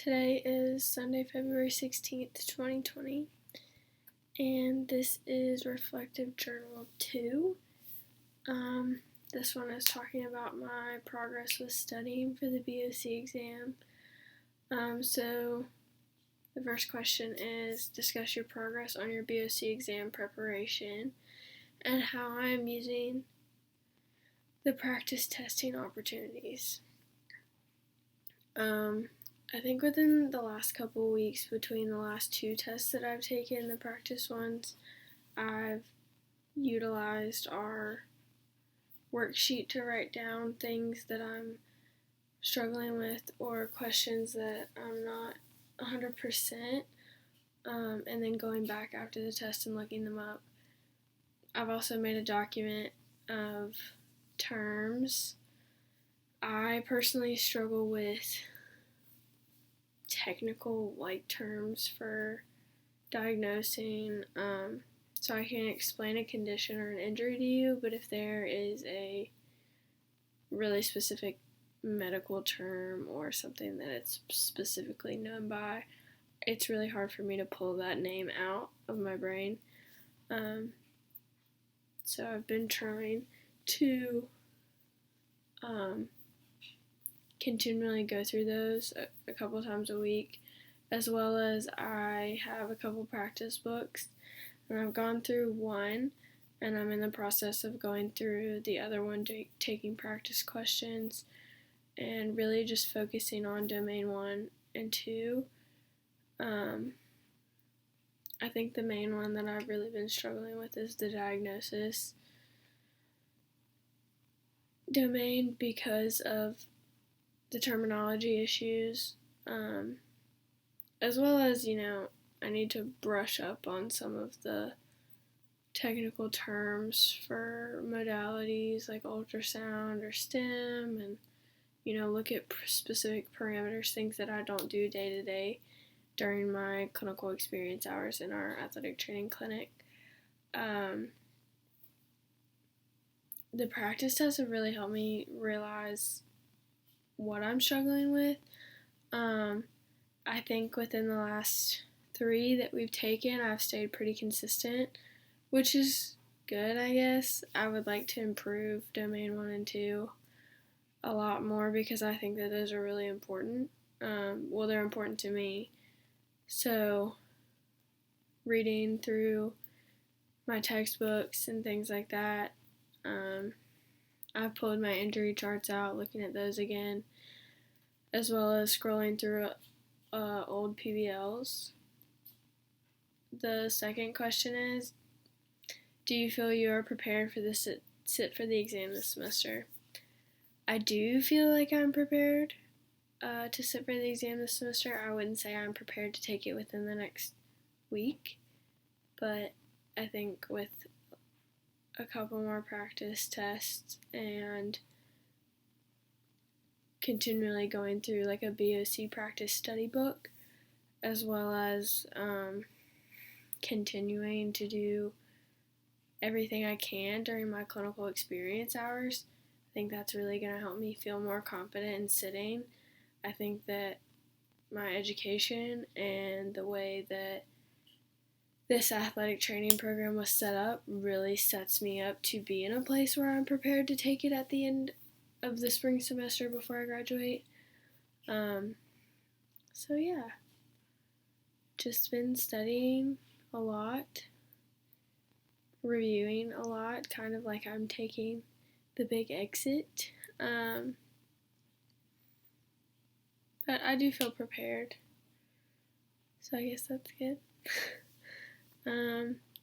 Today is Sunday, February 16th, 2020, and this is Reflective Journal 2. This one is talking about my progress with studying for the BOC exam. So the first question is, discuss your progress on your BOC exam preparation and how I am using the practice testing opportunities. I think within the last couple weeks, between the last two tests that I've taken, the practice ones, I've utilized our worksheet to write down things that I'm struggling with or questions that I'm not 100%, and then going back after the test and looking them up. I've also made a document of terms. I personally struggle with technical terms for diagnosing, so I can explain a condition or an injury to you, but if there is a really specific medical term or something that it's specifically known by, it's really hard for me to pull that name out of my brain. So I've been trying to continually go through those a couple times a week, as well as I have a couple practice books, and I've gone through one, and I'm in the process of going through the other one, taking practice questions, and really just focusing on domain 1 and 2. I think the main one that I've really been struggling with is the diagnosis domain because of the terminology issues, as well as, I need to brush up on some of the technical terms for modalities like ultrasound or STEM, and, look at specific parameters, things that I don't do day to day during my clinical experience hours in our athletic training clinic. The practice tests have really helped me realize what I'm struggling with. I think within the last 3 that we've taken, I've stayed pretty consistent, which is good, I guess. I would like to improve domain 1 and 2 a lot more because I think that those are really important. They're important to me. So, reading through my textbooks and things like that, I've pulled my injury charts out, looking at those again, as well as scrolling through old PBLs. The second question is, do you feel you are prepared for the sit for the exam this semester? I do feel like I'm prepared to sit for the exam this semester. I wouldn't say I'm prepared to take it within the next week, but I think with a couple more practice tests and continually going through a BOC practice study book, as well as continuing to do everything I can during my clinical experience hours, I think that's really going to help me feel more confident in sitting. I think that my education and the way that this athletic training program was set up really sets me up to be in a place where I'm prepared to take it at the end of the spring semester before I graduate. So yeah, just been studying a lot, reviewing a lot, kind of like I'm taking the big exit. But I do feel prepared. So I guess that's good.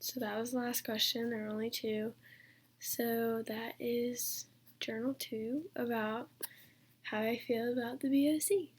So that was the last question. There are only 2. So that is Journal 2 about how I feel about the BOC.